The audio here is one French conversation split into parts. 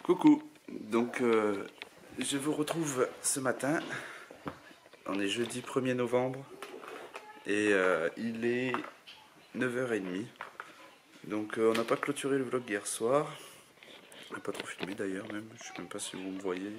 Coucou, donc je vous retrouve ce matin, on est jeudi 1er novembre et il est 9h30, donc on n'a pas clôturé le vlog hier soir, on n'a pas trop filmé d'ailleurs même, je sais même pas si vous me voyez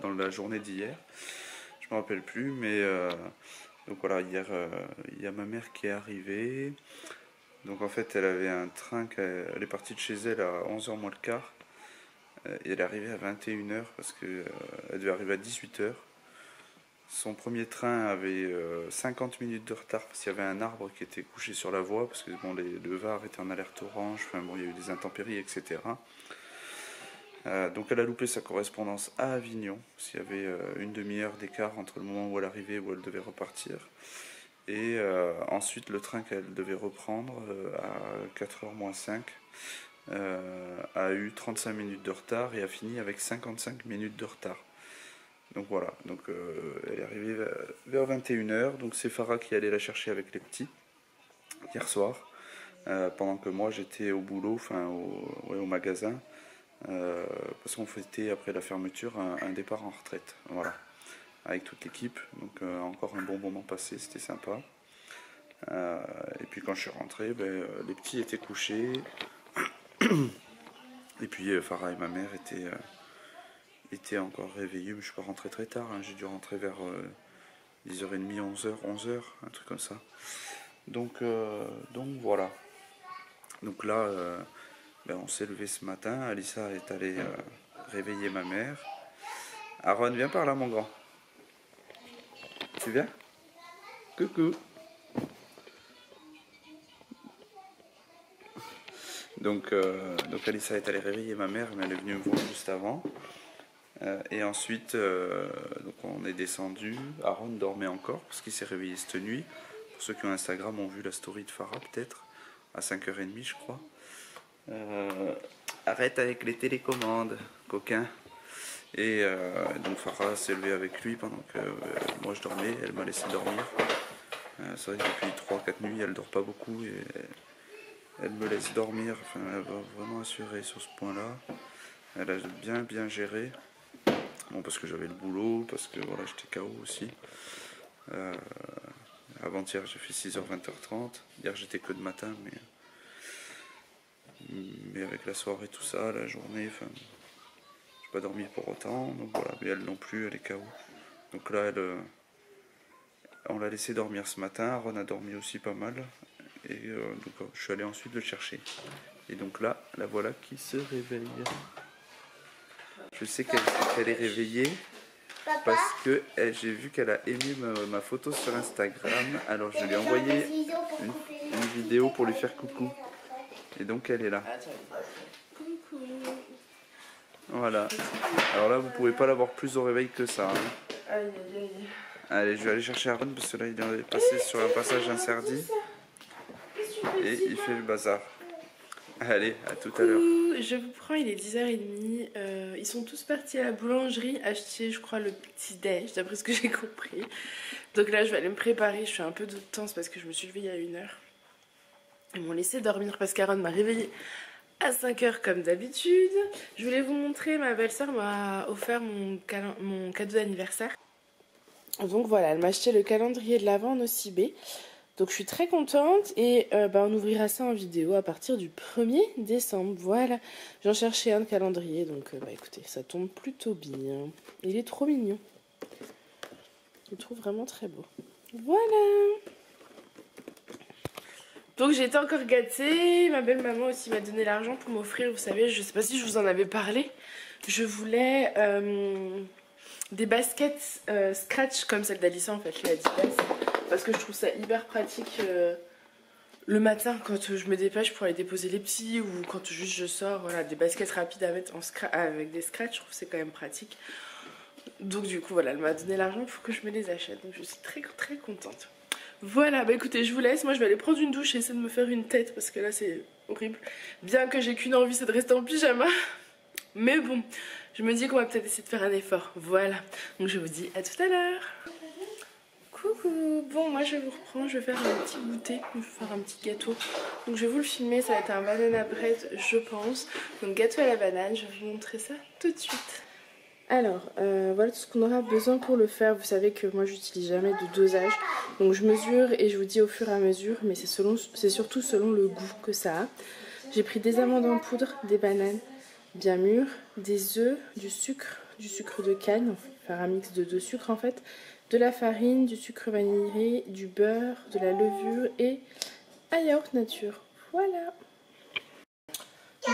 dans la journée d'hier, je me rappelle plus, mais donc voilà, hier il y a ma mère qui est arrivée, donc en fait elle avait un train, elle est partie de chez elle à 11h moins le quart. Et elle est arrivée à 21h parce qu'elle devait arriver à 18h. Son premier train avait 50 minutes de retard parce qu'il y avait un arbre qui était couché sur la voie parce que bon, le Var était en alerte orange, enfin, bon, il y a eu des intempéries, etc. Donc elle a loupé sa correspondance à Avignon parce qu'il y avait une demi-heure d'écart entre le moment où elle arrivait et où elle devait repartir. Et ensuite le train qu'elle devait reprendre à 4h moins 5 a eu 35 minutes de retard et a fini avec 55 minutes de retard. Donc voilà, donc elle est arrivée vers 21h, donc c'est Farah qui allait la chercher avec les petits hier soir, pendant que moi j'étais au boulot, enfin au magasin, parce qu'on fêtait après la fermeture un départ en retraite, voilà, avec toute l'équipe, donc encore un bon moment passé, c'était sympa. Et puis quand je suis rentré, les petits étaient couchés. Et puis Farah et ma mère étaient encore réveillés, mais je suis pas rentré très tard, hein. J'ai dû rentrer vers 10h30, 11h, un truc comme ça. Donc voilà. Donc là, on s'est levé ce matin, Alissa est allée réveiller ma mère. Aaron, viens par là mon grand. Tu viens? Coucou. Donc Alissa est allée réveiller ma mère, mais elle est venue me voir juste avant. Et ensuite, donc on est descendu. Aaron dormait encore parce qu'il s'est réveillé cette nuit. Pour ceux qui ont Instagram ont vu la story de Farah peut-être, à 5h30 je crois. Arrête avec les télécommandes, coquin. Et donc Farah s'est levée avec lui pendant que moi je dormais, elle m'a laissé dormir. C'est vrai que depuis 3-4 nuits elle dort pas beaucoup et elle me laisse dormir, enfin, elle va vraiment assurer sur ce point-là. Elle a bien géré. Bon, parce que j'avais le boulot, parce que voilà, j'étais KO aussi. Avant-hier, j'ai fait 6h, 20h30. Hier, j'étais que de matin, mais avec la soirée, tout ça, la journée, enfin, j'ai pas dormi pour autant. Donc voilà, mais elle non plus, elle est KO. Donc là, on l'a laissé dormir ce matin. Aaron a dormi aussi pas mal. Et donc, je suis allé ensuite le chercher. Et donc là, la voilà qui se réveille. Je sais qu'elle est réveillée parce que j'ai vu qu'elle a aimé ma photo sur Instagram. Alors je lui ai envoyé une vidéo pour lui faire coucou. Et donc elle est là. Coucou. Voilà. Alors là, vous pouvez pas l'avoir plus au réveil que ça. Hein. Aïe aïe aïe. Allez, je vais aller chercher Aaron parce que là, il est passé sur un passage interdit. Et il fait le bazar. Allez, à tout à l'heure. Je vous prends, il est 10h30. Ils sont tous partis à la boulangerie acheter, je crois, le petit déj, d'après ce que j'ai compris. Donc là, je vais aller me préparer. Je suis un peu de temps parce que je me suis levée il y a 1 heure. Ils m'ont laissé dormir parce qu'Aaron m'a réveillée à 5h comme d'habitude. Je voulais vous montrer, ma belle-sœur m'a offert mon cadeau d'anniversaire. Donc voilà, elle m'a acheté le calendrier de l'Avent en OCB. Donc je suis très contente et on ouvrira ça en vidéo à partir du 1er décembre. Voilà, j'en cherchais un de calendrier, donc écoutez, ça tombe plutôt bien. Il est trop mignon. Je le trouve vraiment très beau. Voilà. Donc j'ai été encore gâtée. Ma belle maman aussi m'a donné l'argent pour m'offrir, vous savez, je sais pas si je vous en avais parlé. Je voulais des baskets scratch comme celle d'Alissa en fait, les Adidas. Parce que je trouve ça hyper pratique le matin quand je me dépêche pour aller déposer les petits ou quand juste je sors, voilà, des baskets rapides à mettre avec des scratchs, je trouve que c'est quand même pratique. Donc du coup voilà, elle m'a donné l'argent pour que je me les achète, donc je suis très très contente. Voilà, écoutez, je vous laisse, moi je vais aller prendre une douche et essayer de me faire une tête parce que là c'est horrible. Bien que j'ai qu'une envie, c'est de rester en pyjama, mais bon, je me dis qu'on va peut-être essayer de faire un effort, voilà. Donc je vous dis à tout à l'heure. Coucou. Bon, moi je vous reprends, je vais faire un petit goûter, je vais faire un petit gâteau. Donc je vais vous le filmer, ça va être un banana bread je pense. Donc gâteau à la banane, je vais vous montrer ça tout de suite. Alors, voilà tout ce qu'on aura besoin pour le faire. Vous savez que moi j'utilise jamais de dosage. Donc je mesure et je vous dis au fur et à mesure, mais c'est surtout selon le goût que ça a. J'ai pris des amandes en poudre, des bananes bien mûres, des œufs, du sucre de canne, faire un mix de 2 sucres en fait, de la farine, du sucre vanillé, du beurre, de la levure et un yaourt nature. Voilà.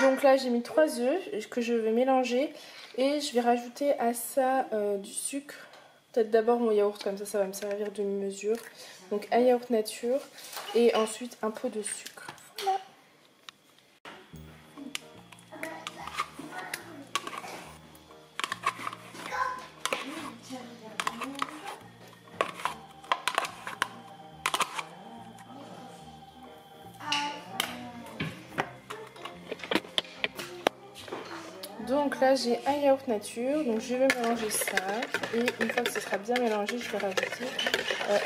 Donc là j'ai mis 3 œufs que je vais mélanger et je vais rajouter à ça du sucre. Peut-être d'abord mon yaourt, comme ça va me servir de mesure. Donc un yaourt nature et ensuite un peu de sucre. Voilà. Donc là j'ai un yaourt nature, donc je vais mélanger ça et une fois que ce sera bien mélangé je vais rajouter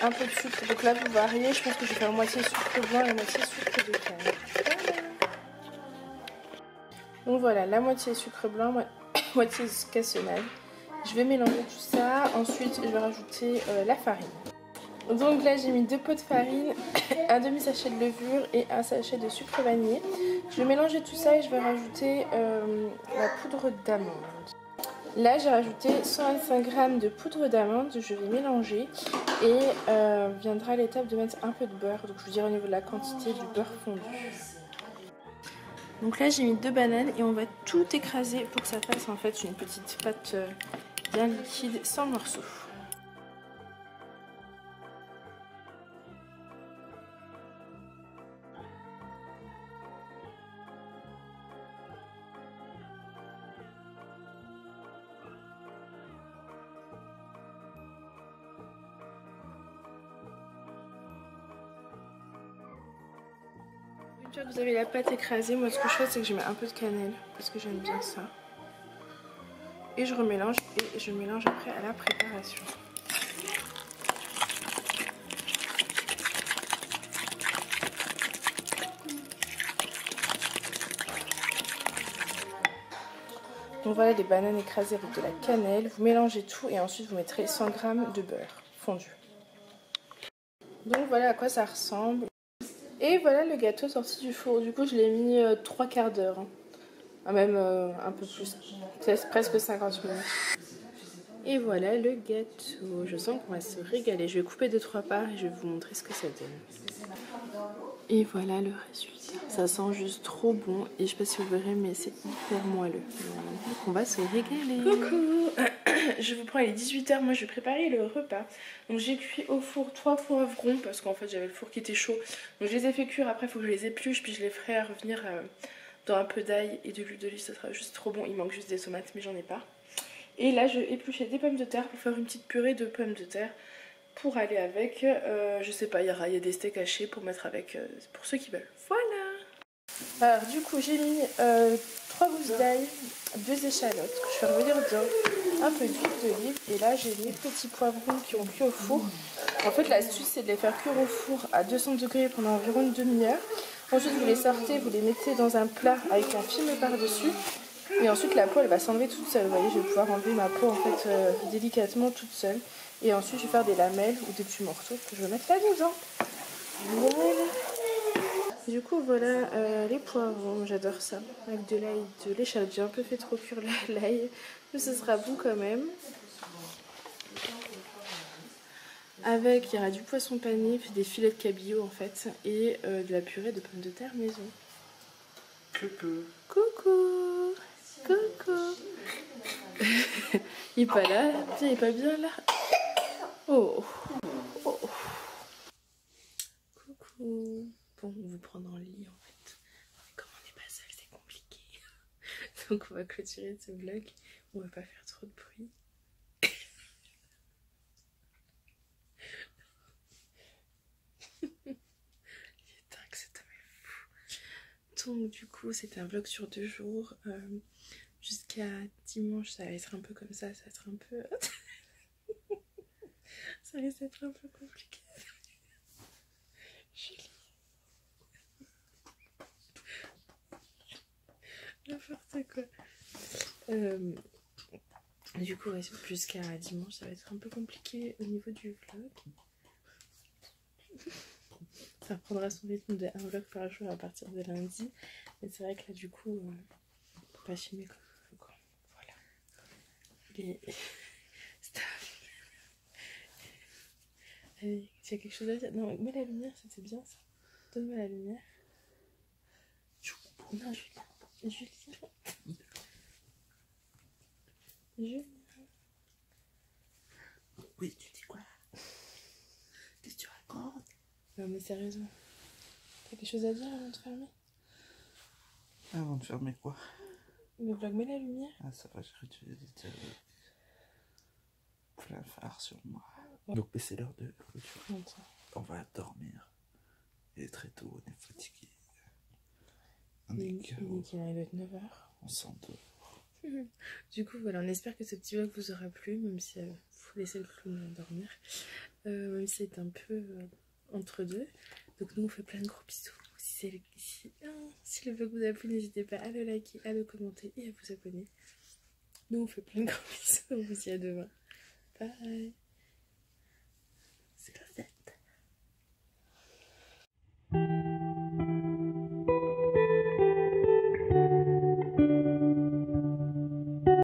un peu de sucre. Donc là vous variez, je pense que je vais faire moitié sucre blanc et moitié sucre de canne. Voilà. Donc voilà, la moitié sucre blanc, moitié cassonade. Je vais mélanger tout ça, ensuite je vais rajouter la farine. Donc là j'ai mis 2 pots de farine, un demi-sachet de levure et un sachet de sucre vanillé. Je vais mélanger tout ça et je vais rajouter la poudre d'amande. Là j'ai rajouté 125 g de poudre d'amande, je vais mélanger et viendra l'étape de mettre un peu de beurre. Donc je vous dirai au niveau de la quantité du beurre fondu. Donc là j'ai mis 2 bananes et on va tout écraser pour que ça fasse en fait une petite pâte bien liquide sans morceaux. Une fois que vous avez la pâte écrasée, moi ce que je fais c'est que je mets un peu de cannelle parce que j'aime bien ça. Et je remélange et je mélange après à la préparation. Donc voilà les bananes écrasées avec de la cannelle. Vous mélangez tout et ensuite vous mettrez 100 g de beurre fondu. Donc voilà à quoi ça ressemble. Et voilà le gâteau sorti du four. Du coup je l'ai mis 3/4 d'heure. Même un peu plus. C'est presque 50 minutes. Et voilà le gâteau. Je sens qu'on va se régaler. Je vais couper 2-3 parts et je vais vous montrer ce que ça donne. Et voilà le résultat. Ça sent juste trop bon. Et je sais pas si vous verrez, mais c'est hyper moelleux. Donc on va se régaler. Coucou. Je vous prends, il est 18 h. Moi je vais préparer le repas. Donc j'ai cuit au four 3 poivrons parce qu'en fait j'avais le four qui était chaud. Donc je les ai fait cuire. Après il faut que je les épluche. Puis je les ferai revenir dans un peu d'ail et de l'huile d'olive. Ça sera juste trop bon. Il manque juste des tomates, mais j'en ai pas. Et là je vais éplucher des pommes de terre pour faire une petite purée de pommes de terre. Pour aller avec, je sais pas, il y a des steaks hachés pour mettre avec, pour ceux qui veulent. Voilà. Alors du coup j'ai mis 3 gousses d'ail, 2 échalotes que je fais revenir dans un peu d'huile d'olive. Et là j'ai mes petits poivrons qui ont cuit au four. En fait l'astuce c'est de les faire cuire au four à 200 degrés pendant environ une demi-heure. Ensuite vous les sortez, vous les mettez dans un plat avec un film par-dessus. Et ensuite la peau elle va s'enlever toute seule. Vous voyez, je vais pouvoir enlever ma peau en fait délicatement toute seule. Et ensuite je vais faire des lamelles ou des petits morceaux que je vais mettre là-dedans. Voilà. Du coup voilà les poivrons, j'adore ça. Avec de l'ail, de l'échalote. J'ai un peu fait trop cuire l'ail, mais ce sera bon quand même. Avec, il y aura du poisson pané, des filets de cabillaud en fait, et de la purée de pommes de terre maison. Coucou. Coucou. Coucou. Il est pas là, il est pas bien là. Oh. Oh. Coucou. Bon, on vous prend dans le lit en fait. Mais comme on n'est pas seul, c'est compliqué. Donc on va clôturer ce vlog. On va pas faire trop de bruit. Il est dingue cet homme est fou. Donc du coup c'était un vlog sur 2 jours. Jusqu'à dimanche ça va être un peu comme ça va être un peu... Ça risque d'être un peu compliqué. Julie. N'importe quoi. Du coup, ouais, jusqu'à dimanche, ça va être un peu compliqué au niveau du vlog. Ça reprendra son rythme de un vlog par jour à partir de lundi. Mais c'est vrai que là, du coup, on peut pas filmer comme il faut, quoi. Voilà. Et... Stop. Allez, tu as quelque chose à dire? Non, mets la lumière, c'était bien ça. Donne-moi la lumière. Non, Julien. Julien. Oui, tu dis quoi? Qu'est-ce que tu racontes? Non, mais sérieusement. T'as quelque chose à dire avant de fermer? Avant de fermer quoi? Le vlog, mets la lumière. Ah, ça va, j'ai cru que tu étais plein phare sur moi. Donc, mais c'est l'heure de clôture. On va dormir. Il est très tôt, on est fatigué. On est Il doit être 9h. On s'endort. Du coup, voilà, on espère que ce petit vlog vous aura plu, même si vous laissez le clown dormir. Même si c'est un peu entre deux. Donc nous, on fait plein de gros bisous. Si le vlog vous a plu, n'hésitez pas à le liker, à le commenter et à vous abonner. Nous, on fait plein de gros bisous. On vous dit à demain. Bye.